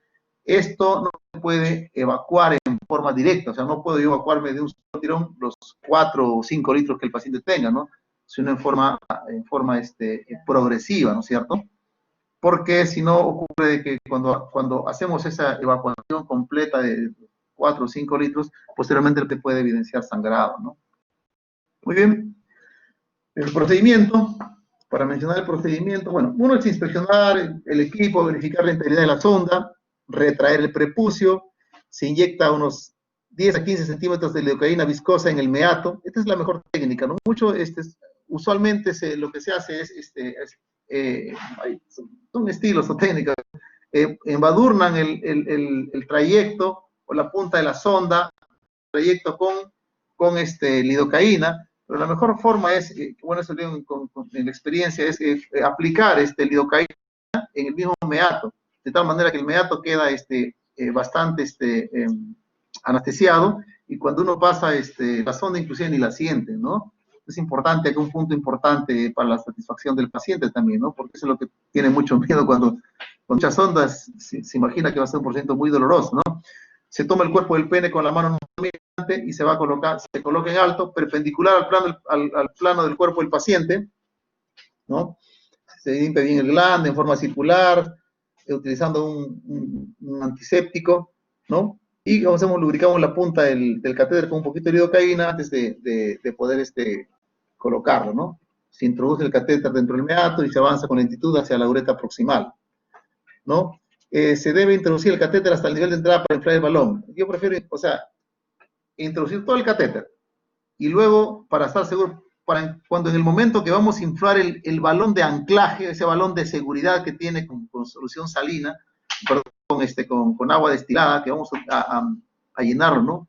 esto no se puede evacuar en forma directa, o sea, no puedo yo evacuarme de un solo tirón los 4 o 5 litros que el paciente tenga, ¿no? Sino en forma progresiva, ¿no es cierto? Porque si no ocurre que cuando hacemos esa evacuación completa de 4 o 5 litros, posteriormente te puede evidenciar sangrado, ¿no? Muy bien. El procedimiento, para mencionar el procedimiento, bueno, uno es inspeccionar el equipo, verificar la integridad de la sonda, retraer el prepucio, se inyecta unos 10 a 15 centímetros de lidocaína viscosa en el meato. Esta es la mejor técnica, ¿no? Usualmente lo que se hace son estilos o técnicas. Embadurnan el trayecto o la punta de la sonda, trayecto con lidocaína, pero la mejor forma es, bueno, eso digo en la experiencia, es aplicar lidocaína en el mismo meato, de tal manera que el meato queda bastante anestesiado, y cuando uno pasa la sonda inclusive ni la siente, ¿no? Es importante, que un punto importante para la satisfacción del paciente también, ¿no? Porque eso es lo que tiene mucho miedo cuando con muchas sondas se imagina que va a ser un procedimiento muy doloroso, ¿no? Se toma el cuerpo del pene con la mano dominante y se va a colocar, se coloca en alto, perpendicular al plano del cuerpo del paciente, ¿no? Se limpia bien el glande en forma circular, utilizando un antiséptico, ¿no? Y como hacemos, lubricamos la punta del catéter con un poquito de lidocaína antes de poder colocarlo, ¿no? Se introduce el catéter dentro del meato y se avanza con lentitud hacia la uretra proximal, ¿no? Se debe introducir el catéter hasta el nivel de entrada para inflar el balón. Yo prefiero, o sea, introducir todo el catéter y luego, para estar seguro, cuando en el momento que vamos a inflar el balón de anclaje, ese balón de seguridad que tiene con solución salina, con agua destilada, que vamos a llenarlo, ¿no?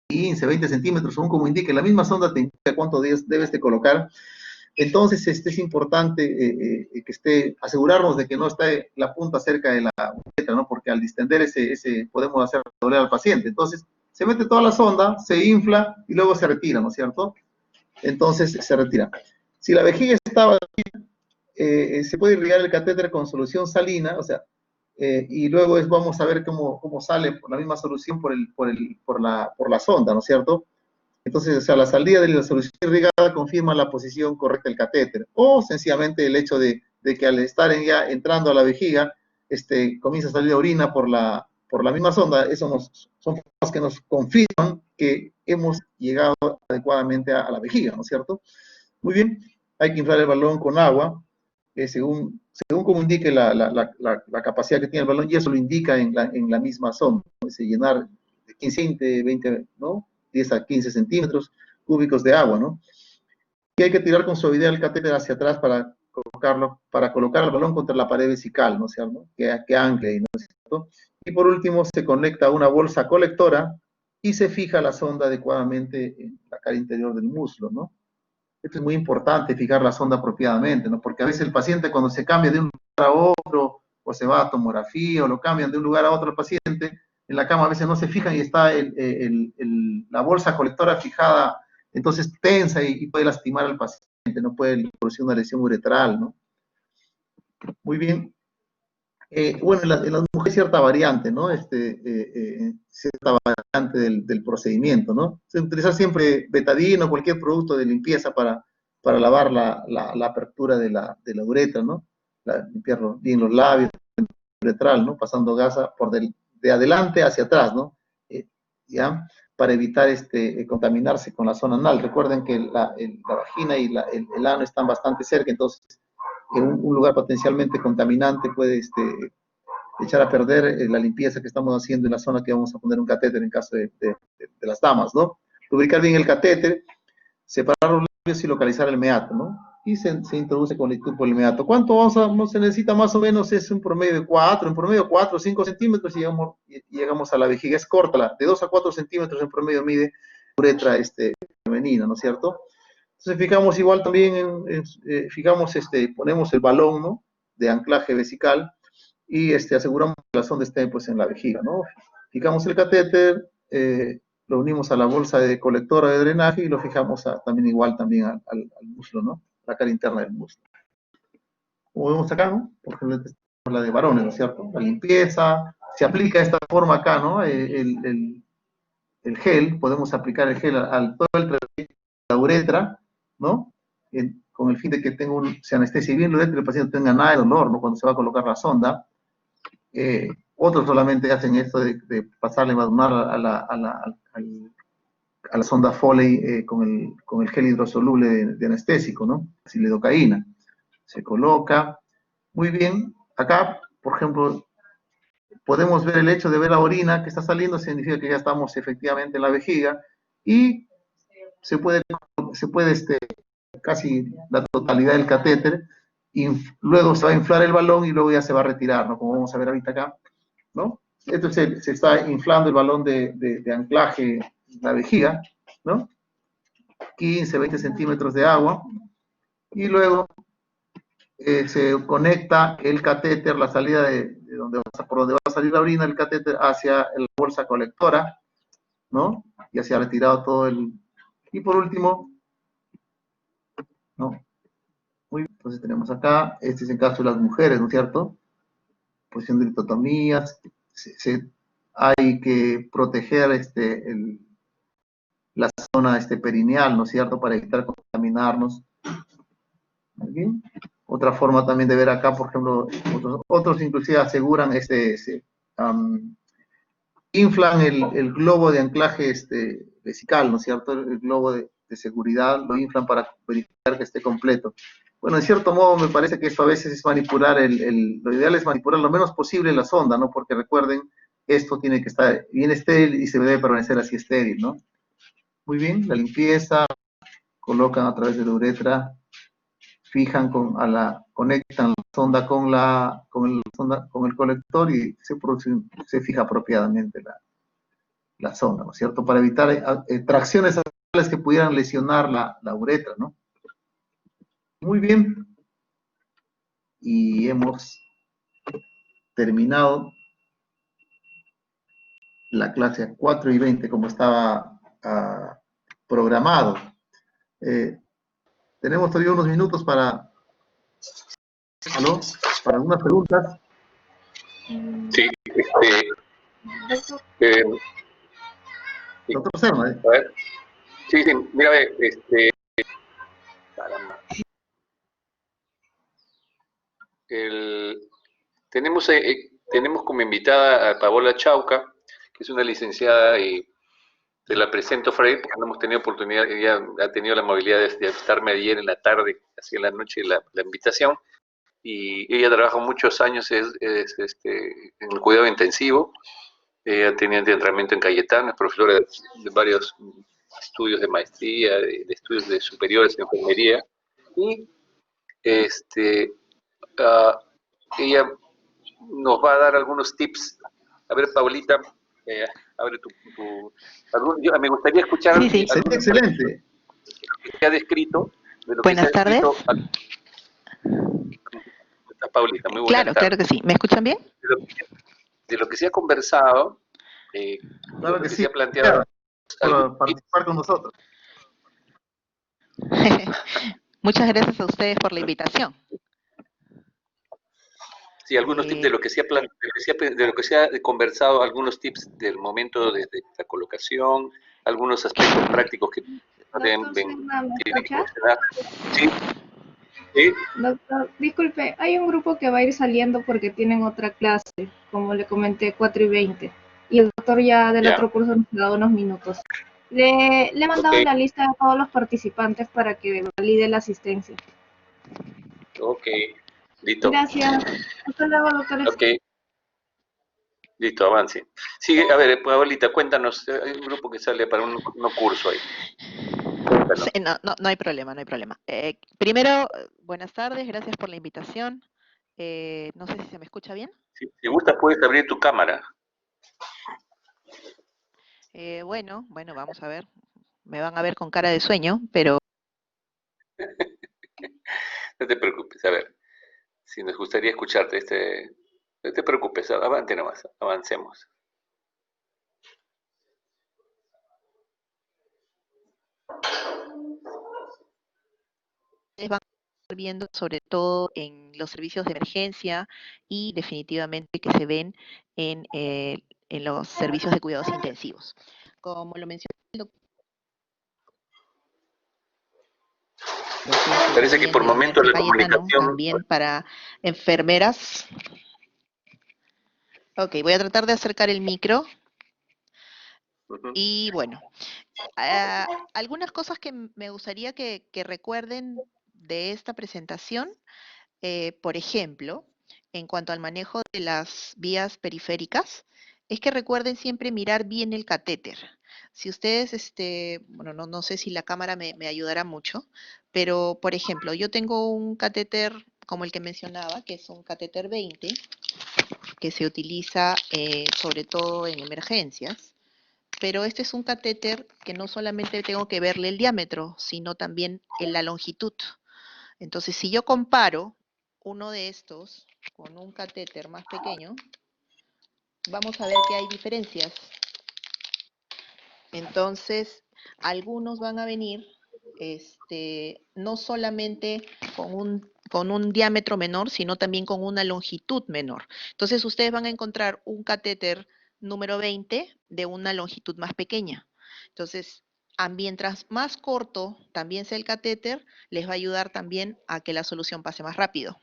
15, 20 centímetros, según como indique, la misma sonda te indica cuánto debes de colocar. Entonces, es importante asegurarnos de que no esté la punta cerca de la uretra, ¿no? Porque al distender podemos hacer doler al paciente. Entonces, se mete toda la sonda, se infla y luego se retira, ¿no es cierto? Entonces, se retira. Si la vejiga estaba se puede irrigar el catéter con solución salina, o sea, y luego vamos a ver cómo sale por la misma solución por la sonda, ¿no es cierto? Entonces, o sea, la salida de la solución irrigada confirma la posición correcta del catéter, o sencillamente el hecho de que al estar ya entrando a la vejiga, comienza a salir orina por la misma sonda. Eso son cosas que nos confirman que hemos llegado adecuadamente a la vejiga, ¿no es cierto? Muy bien, hay que inflar el balón con agua, según como indique la capacidad que tiene el balón, y eso lo indica en la misma sonda, ¿no? Llenar de 15, 20, ¿no? 10 a 15 centímetros cúbicos de agua, ¿no? Y hay que tirar con suavidad el catéter hacia atrás para colocar el balón contra la pared vesical, ¿no es cierto? Que ancle, ¿no es cierto? Y por último, se conecta a una bolsa colectora y se fija la sonda adecuadamente en la cara interior del muslo, ¿no? Esto es muy importante, fijar la sonda apropiadamente, ¿no? Porque a veces el paciente, cuando se cambia de un lugar a otro, o se va a tomografía, o lo cambian de un lugar a otro el paciente, en la cama a veces no se fijan y está la bolsa colectora fijada, entonces tensa y puede lastimar al paciente, no puede producir una lesión uretral, ¿no? Muy bien. Bueno, en las mujeres cierta variante, ¿no? Cierta variante del procedimiento, ¿no? Se utiliza siempre betadina o cualquier producto de limpieza para lavar la apertura de la uretra, ¿no? Limpiar bien los labios, uretral, ¿no? Pasando gasa de adelante hacia atrás, ¿no? ¿Ya? para evitar contaminarse con la zona anal. Recuerden que la vagina y el ano están bastante cerca, entonces en un lugar potencialmente contaminante puede echar a perder la limpieza que estamos haciendo en la zona que vamos a poner un catéter en caso de las damas, ¿no? Lubricar bien el catéter, separar los labios y localizar el meato, ¿no? Y se introduce con el tubo el meato. ¿Cuánto se necesita más o menos? Es un promedio de 4 o 5 centímetros y llegamos a la vejiga. Es corta, de 2 a 4 centímetros en promedio mide la uretra femenina, ¿no es cierto? Entonces fijamos igual también, ponemos el balón, ¿no? De anclaje vesical y aseguramos que la sonda esté pues en la vejiga, ¿no? Fijamos el catéter, lo unimos a la bolsa de colectora de drenaje y lo fijamos también igual también al muslo, ¿no? La cara interna del muslo. Como vemos acá, ¿no? Por ejemplo, esta es la de varones, ¿no es cierto? La limpieza, se aplica de esta forma acá, ¿no? El gel, podemos aplicar el gel todo el trayecto de la uretra, ¿no? Con el fin de que se anestesie bien la uretra y el paciente no tenga nada de dolor, ¿no? Cuando se va a colocar la sonda. Otros solamente hacen esto de pasarle madunar a la sonda Foley con el gel hidrosoluble de anestésico, ¿no? Lidocaína. Se coloca. Muy bien. Acá, por ejemplo, podemos ver el hecho de ver la orina que está saliendo, significa que ya estamos efectivamente en la vejiga y se puede casi la totalidad del catéter y luego se va a inflar el balón y luego ya se va a retirar, ¿no? Como vamos a ver ahorita acá, ¿no? Entonces se está inflando el balón de anclaje en la vejiga, ¿no? 15, 20 centímetros de agua y luego se conecta el catéter, la salida por donde va a salir la orina, el catéter hacia la bolsa colectora, ¿no? Ya se ha retirado todo y por último, ¿no? Muy bien, entonces tenemos acá, este es en caso de las mujeres, ¿no es cierto? Posición de litotomías, hay que proteger la zona perineal, ¿no es cierto? Para evitar contaminarnos. Muy bien. Otra forma también de ver acá, por ejemplo, otros inclusive aseguran inflan el globo de anclaje vesical, ¿no es cierto? El globo de seguridad lo inflan para verificar que esté completo. Bueno, en cierto modo me parece que esto a veces es manipular, lo ideal es manipular lo menos posible la sonda, ¿no? Porque recuerden, esto tiene que estar bien estéril y se debe permanecer así estéril, ¿no? Muy bien, la limpieza, colocan a través de la uretra, fijan conectan la sonda con el colector y se fija apropiadamente la sonda, ¿no es cierto? Para evitar tracciones que pudieran lesionar la uretra, ¿no? Muy bien. Y hemos terminado la clase 4:20 como estaba programado. Tenemos todavía unos minutos para algunas preguntas. Sí, Doctor Serna, a ver. Sí, mira, caramba. Tenemos como invitada a Paola Chauca, que es una licenciada y te la presento, Freddy, porque no hemos tenido oportunidad, ella ha tenido la amabilidad de estarme ayer en la tarde, así en la noche, la invitación, y ella trabaja muchos años en el cuidado intensivo. Ella tenía entrenamiento en Cayetano, es profesora de varios estudios de maestría, de estudios de superiores en enfermería, y ella nos va a dar algunos tips. A ver, Paulita, abre me gustaría escuchar. Sí, sí. Excelente. Que ha descrito. De lo Buenas que se ha tardes. Paulita, muy buenas Claro, tardes. claro que sí. ¿Me escuchan bien? De lo que se ha conversado, Claro lo que que sí, se ha planteado. para participar con nosotros. Muchas gracias a ustedes por la invitación. Sí, algunos tips de lo que se ha conversado, algunos tips del momento de la colocación, algunos aspectos prácticos que Doctor Serna, ¿me tienen que escucha? funcionar. Sí, sí. Doctor, disculpe, hay un grupo que va a ir saliendo porque tienen otra clase, como le comenté, 4:20. y el doctor ya del Ya, otro curso nos ha dado unos minutos. Le he mandado ok, la lista de todos los participantes para que valide la asistencia. ok, listo, Gracias. Hasta luego, doctores. ok, listo, avance. Sigue, a ver, pues abuelita, cuéntanos, hay un grupo que sale para un curso ahí, cuéntanos. Sí, no hay problema, no hay problema. Primero, buenas tardes, gracias por la invitación. No sé si se me escucha bien. Si gustas puedes abrir tu cámara. Bueno, vamos a ver. Me van a ver con cara de sueño, pero No te preocupes, a ver, si nos gustaría escucharte, no te preocupes, avante nomás, avancemos. ustedes van a estar viendo sobre todo en los servicios de emergencia y definitivamente que se ven en los servicios de cuidados intensivos. Como lo mencioné el doctor, docente Parece que también por de la momentos Universidad la Cayetano, comunicación... también para enfermeras. Ok, voy a tratar de acercar el micro Ujú. y bueno, algunas cosas que me gustaría que recuerden de esta presentación, por ejemplo, en cuanto al manejo de las vías periféricas, es que recuerden siempre mirar bien el catéter. Si ustedes, bueno, no sé si la cámara me ayudará mucho, pero por ejemplo, yo tengo un catéter como el que mencionaba, que es un catéter 20, que se utiliza sobre todo en emergencias, pero este es un catéter que no solamente tengo que verle el diámetro, sino también en la longitud. Entonces, si yo comparo uno de estos con un catéter más pequeño, vamos a ver que hay diferencias. Entonces, algunos van a venir no solamente con un diámetro menor, sino también con una longitud menor. Entonces, ustedes van a encontrar un catéter número 20 de una longitud más pequeña. Entonces, mientras más corto también sea el catéter, les va a ayudar también a que la solución pase más rápido.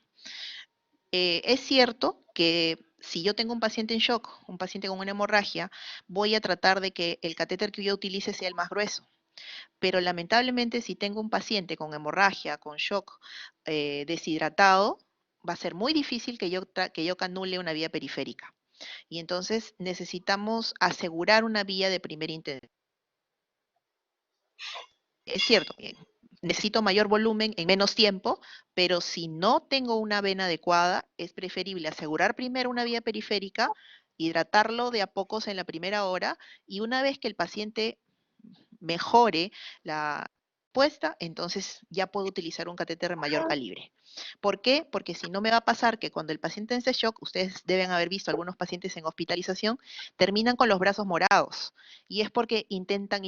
Es cierto que si yo tengo un paciente en shock, un paciente con una hemorragia, voy a tratar de que el catéter que yo utilice sea el más grueso. Pero lamentablemente si tengo un paciente con hemorragia, con shock, deshidratado, va a ser muy difícil que yo canule una vía periférica. Y entonces necesitamos asegurar una vía de primera intención. Es cierto, necesito mayor volumen en menos tiempo, pero si no tengo una vena adecuada, es preferible asegurar primero una vía periférica, hidratarlo de a pocos en la primera hora y una vez que el paciente mejore la puesta, entonces ya puedo utilizar un catéter de mayor calibre. ¿Por qué? Porque si no me va a pasar que cuando el paciente esté en shock, ustedes deben haber visto algunos pacientes en hospitalización, terminan con los brazos morados. Y es porque intentan.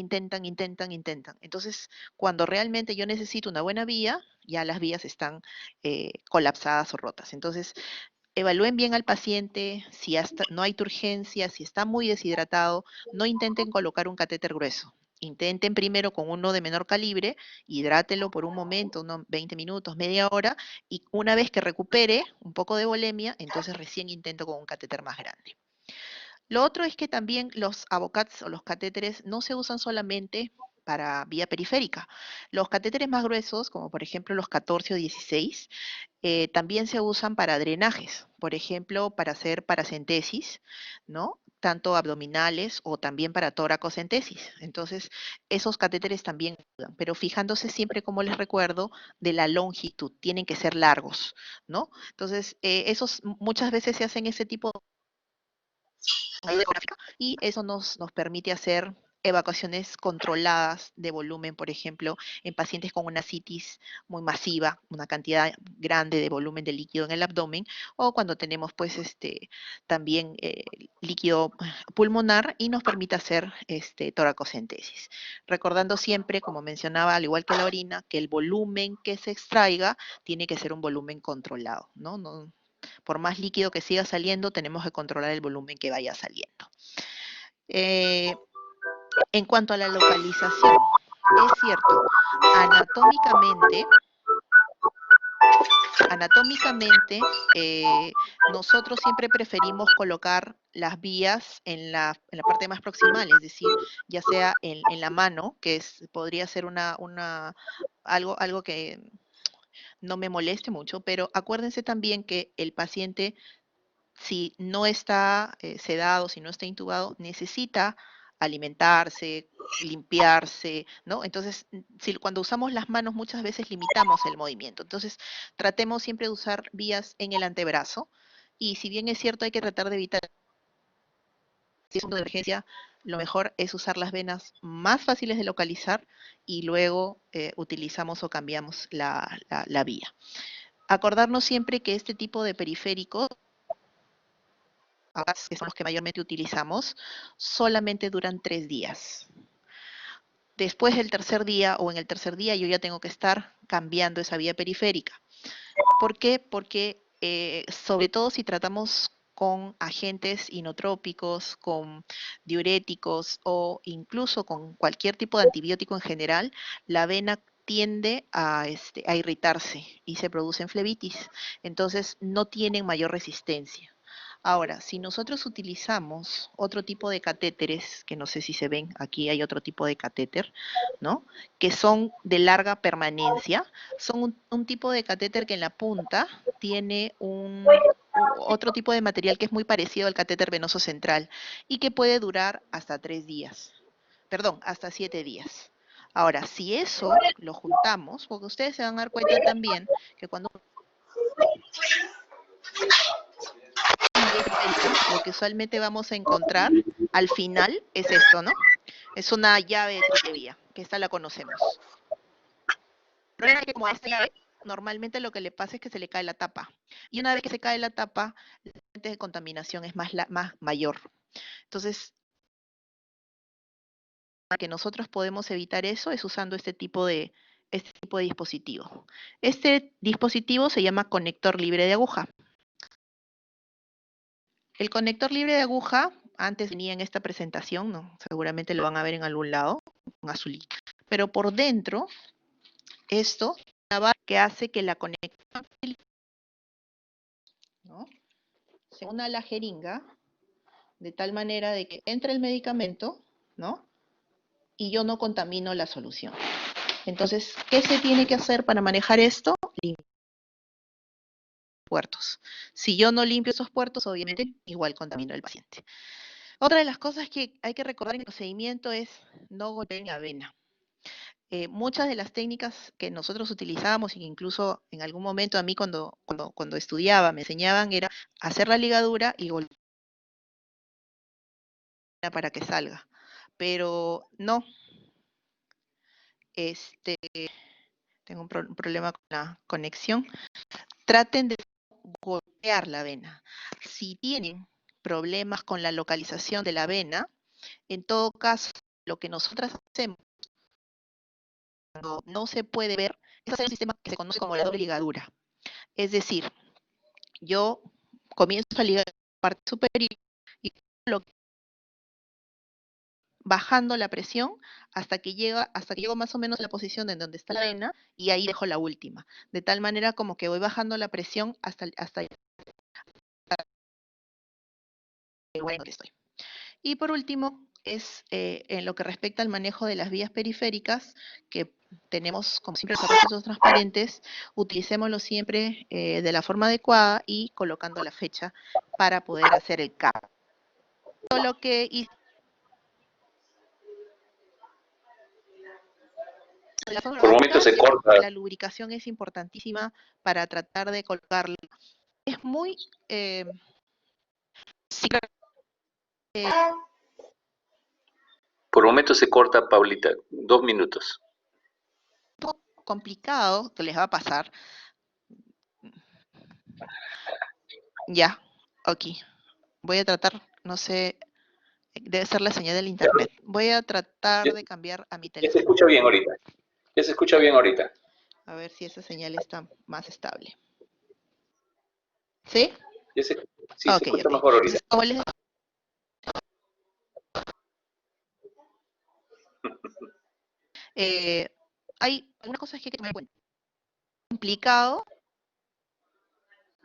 Entonces, cuando realmente yo necesito una buena vía, ya las vías están colapsadas o rotas. Entonces, evalúen bien al paciente, si hasta no hay urgencia, si está muy deshidratado, no intenten colocar un catéter grueso. Intenten primero con uno de menor calibre, hidrátelo por un momento, unos 20 minutos, media hora, y una vez que recupere un poco de volemia, entonces recién intento con un catéter más grande. Lo otro es que también los abocats o los catéteres no se usan solamente para vía periférica. Los catéteres más gruesos, como por ejemplo los 14 o 16, también se usan para drenajes, por ejemplo, para hacer paracentesis, ¿no? Tanto abdominales o también para toracocentesis. Entonces, esos catéteres también ayudan, pero fijándose siempre, como les recuerdo, de la longitud, tienen que ser largos, ¿no? Entonces, esos muchas veces se hacen ese tipo de ecográfica y eso nos permite hacer evacuaciones controladas de volumen, por ejemplo, en pacientes con una citis muy masiva, una cantidad grande de volumen de líquido en el abdomen, o cuando tenemos pues también líquido pulmonar y nos permite hacer toracocentesis. Recordando siempre, como mencionaba, al igual que la orina, que el volumen que se extraiga tiene que ser un volumen controlado, ¿no? Por más líquido que siga saliendo, tenemos que controlar el volumen que vaya saliendo. En cuanto a la localización, es cierto, anatómicamente anatómicamente, nosotros siempre preferimos colocar las vías en la parte más proximal, es decir, ya sea en la mano, que podría ser algo que no me moleste mucho, pero acuérdense también que el paciente, si no está sedado, si no está intubado, necesita alimentarse, limpiarse, ¿no? Entonces, cuando usamos las manos muchas veces limitamos el movimiento. Entonces, tratemos siempre de usar vías en el antebrazo y si bien es cierto hay que tratar de evitar, si es una emergencia, lo mejor es usar las venas más fáciles de localizar y luego utilizamos o cambiamos la vía. Acordarnos siempre que este tipo de periféricos, que son los que mayormente utilizamos, solamente duran 3 días. Después del tercer día o en el tercer día yo ya tengo que estar cambiando esa vía periférica. ¿Por qué? Porque sobre todo si tratamos con agentes inotrópicos, con diuréticos o incluso con cualquier tipo de antibiótico en general, la vena tiende a irritarse y se producen flebitis. Entonces no tienen mayor resistencia. Ahora, si nosotros utilizamos otro tipo de catéteres, que no sé si se ven, aquí hay otro tipo de catéter, ¿no? Que son de larga permanencia, son un tipo de catéter que en la punta tiene otro tipo de material que es muy parecido al catéter venoso central y que puede durar hasta 3 días, perdón, hasta 7 días. Ahora, si eso lo juntamos, porque ustedes se van a dar cuenta también que cuando lo que usualmente vamos a encontrar al final es esto, ¿no? Es una llave de triple vía, que esta la conocemos. El problema es que como a esta llave, normalmente lo que le pasa es que se le cae la tapa. Y una vez que se cae la tapa, la fuente de contaminación es más mayor. Entonces, para que nosotros podemos evitar eso es usando este tipo de dispositivo. Este dispositivo se llama conector libre de aguja. El conector libre de aguja, antes venía en esta presentación, ¿no? Seguramente lo van a ver en algún lado, un azulito. Pero por dentro, esto es una barra que hace que la conexión, ¿no?, se una a la jeringa, de tal manera de que entre el medicamento, ¿no?, y yo no contamino la solución. Entonces, ¿qué se tiene que hacer para manejar esto? Limpiar puertos. Si yo no limpio esos puertos, obviamente, igual contamino al paciente. Otra de las cosas que hay que recordar en el procedimiento es no golpear la vena. Muchas de las técnicas que nosotros utilizábamos, e incluso en algún momento a mí cuando estudiaba me enseñaban, era hacer la ligadura y golpear para que salga. Pero no, tengo un problema con la conexión. Traten de golpear la vena. Si tienen problemas con la localización de la vena, en todo caso, lo que nosotras hacemos cuando no se puede ver es hacer un sistema que se conoce como la doble ligadura. Es decir, yo comienzo a ligar la parte superior y bajando la presión hasta que llego más o menos a la posición en donde está la vena y ahí dejo la última. De tal manera como que voy bajando la presión hasta bueno que estoy. Y por último, es en lo que respecta al manejo de las vías periféricas, que tenemos, como siempre, los zapatos transparentes, utilicémoslo siempre de la forma adecuada y colocando la fecha para poder hacer el cambio. Lo que hice Por momentos se corta. la lubricación es importantísima para tratar de colocarlo. Es muy Por momentos se corta, Paulita. 2 minutos. complicado que les va a pasar. Ya, ok. Voy a tratar, no sé, debe ser la señal del internet. Voy a tratar de cambiar a mi Ya se teléfono. escucha bien ahorita. Ya se escucha bien ahorita. A ver si esa señal está más estable. ¿Sí? Sí, se Ok, escucha ok. mejor ahorita. Entonces, como les hay algunas cosas que hay que tener en cuenta. Complicado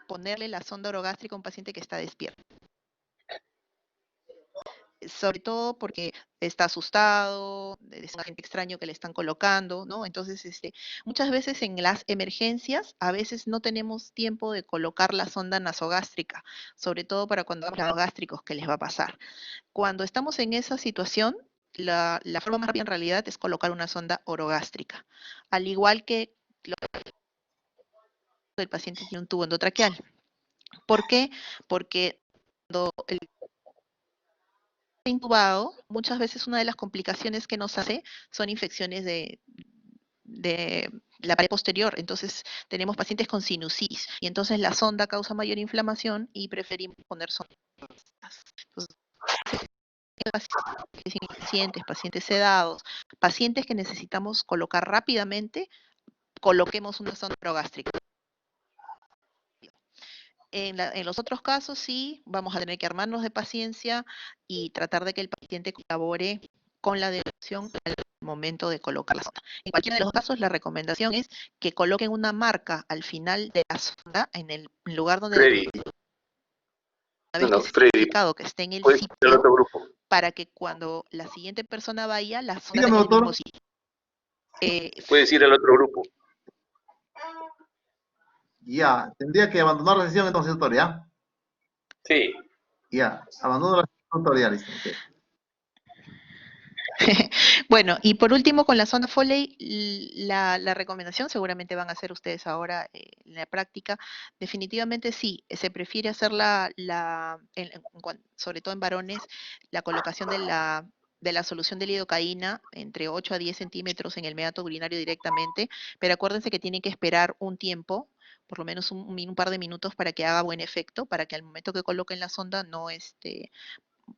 ponerle la sonda orogástrica a un paciente que está despierto. Sobre todo porque está asustado, es un agente extraño que le están colocando, ¿no? Entonces, muchas veces en las emergencias, a veces no tenemos tiempo de colocar la sonda nasogástrica, sobre todo para cuando hablamos gástricos, que les va a pasar. Cuando estamos en esa situación, la forma más rápida en realidad es colocar una sonda orogástrica, al igual que el paciente tiene un tubo endotraqueal. ¿Por qué? Porque cuando el intubado, muchas veces una de las complicaciones que nos hace son infecciones de la pared posterior. Entonces tenemos pacientes con sinusitis y entonces la sonda causa mayor inflamación y preferimos poner sondas. Entonces, pacientes inconscientes, pacientes sedados, pacientes que necesitamos colocar rápidamente, coloquemos una sonda orogástrica. En los otros casos sí, vamos a tener que armarnos de paciencia y tratar de que el paciente colabore con la devolución al momento de colocar la sonda. En cualquiera de los casos, la recomendación es que coloquen una marca al final de la sonda en el lugar donde Freddy, una vez no, que se ha Freddy, indicado que esté en el puedes ir al sitio, otro grupo. para que cuando la siguiente persona vaya, la sonda Dígame, esté en el mismo doctor. sitio. Puedes ir al otro grupo. Ya, tendría que abandonar la sesión entonces, doctor, ¿ya? Sí. Ya, abandono la sesión, doctor, ya, listo. Ok. Bueno, y por último, con la sonda Foley, la recomendación, seguramente van a hacer ustedes ahora en la práctica, definitivamente sí, se prefiere hacer sobre todo en varones, la colocación de la solución de lidocaína entre 8 a 10 centímetros en el meato urinario directamente, pero acuérdense que tienen que esperar un tiempo, por lo menos un par de minutos para que haga buen efecto, para que al momento que coloquen la sonda no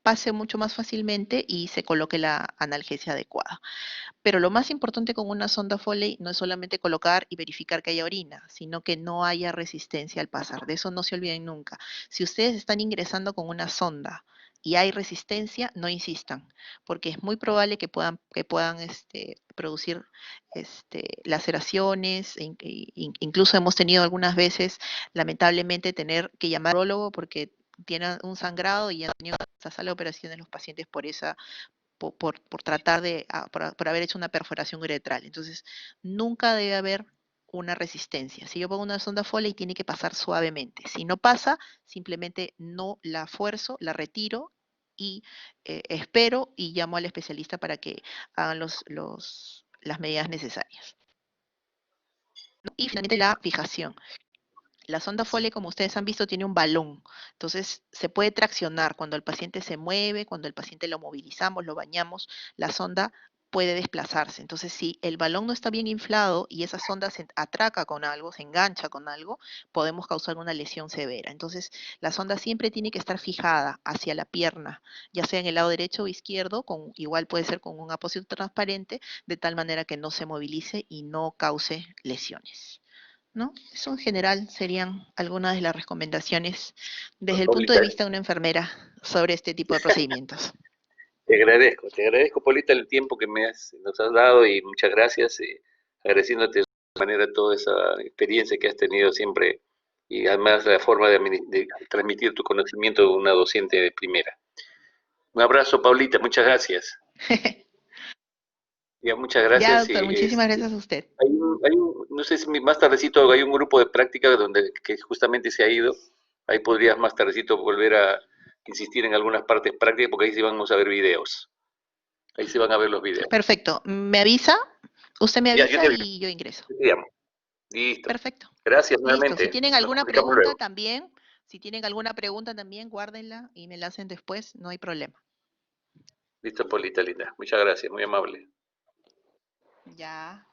pase mucho más fácilmente y se coloque la analgesia adecuada. Pero lo más importante con una sonda Foley no es solamente colocar y verificar que haya orina, sino que no haya resistencia al pasar. De eso no se olviden nunca. Si ustedes están ingresando con una sonda y hay resistencia, no insistan, porque es muy probable que puedan producir laceraciones, incluso hemos tenido algunas veces, lamentablemente, tener que llamar al urologo porque tienen un sangrado y han tenido hasta sala de operaciones los pacientes por tratar por haber hecho una perforación uretral. Entonces, nunca debe haber una resistencia. Si yo pongo una sonda Foley, tiene que pasar suavemente. Si no pasa, simplemente no la fuerzo, la retiro y espero y llamo al especialista para que hagan las medidas necesarias. Y finalmente la fijación. La sonda Foley, como ustedes han visto, tiene un balón. Entonces, se puede traccionar. Cuando el paciente se mueve, cuando el paciente lo movilizamos, lo bañamos, la sonda puede desplazarse. Entonces, si el balón no está bien inflado y esa sonda se atraca con algo, se engancha con algo, podemos causar una lesión severa. Entonces, la sonda siempre tiene que estar fijada hacia la pierna, ya sea en el lado derecho o izquierdo, igual puede ser con un apósito transparente, de tal manera que no se movilice y no cause lesiones, ¿no? Eso en general serían algunas de las recomendaciones desde el punto de Paulita, vista de una enfermera sobre este tipo de procedimientos. te agradezco, Paulita, el tiempo que nos has dado y muchas gracias, agradeciéndote de manera toda esa experiencia que has tenido siempre y además la forma de transmitir tu conocimiento de una docente de primera. Un abrazo, Paulita, muchas gracias. Ya, muchas Ya, gracias. doctor, muchísimas gracias a usted. No sé si más tardecito hay un grupo de práctica que justamente se ha ido. Ahí podrías más tardecito volver a insistir en algunas partes prácticas porque ahí sí vamos a ver videos. Ahí se van a ver los videos. Perfecto. ¿Me avisa? Usted me Ya, yo avisa te y yo ingreso. llamo. Listo. Perfecto. Gracias Listo. Si nuevamente. tienen Nos alguna comunicamos pregunta luego. también, guárdenla y me la hacen después, no hay problema. Listo, Polita, linda. Muchas gracias, muy amable. Ya.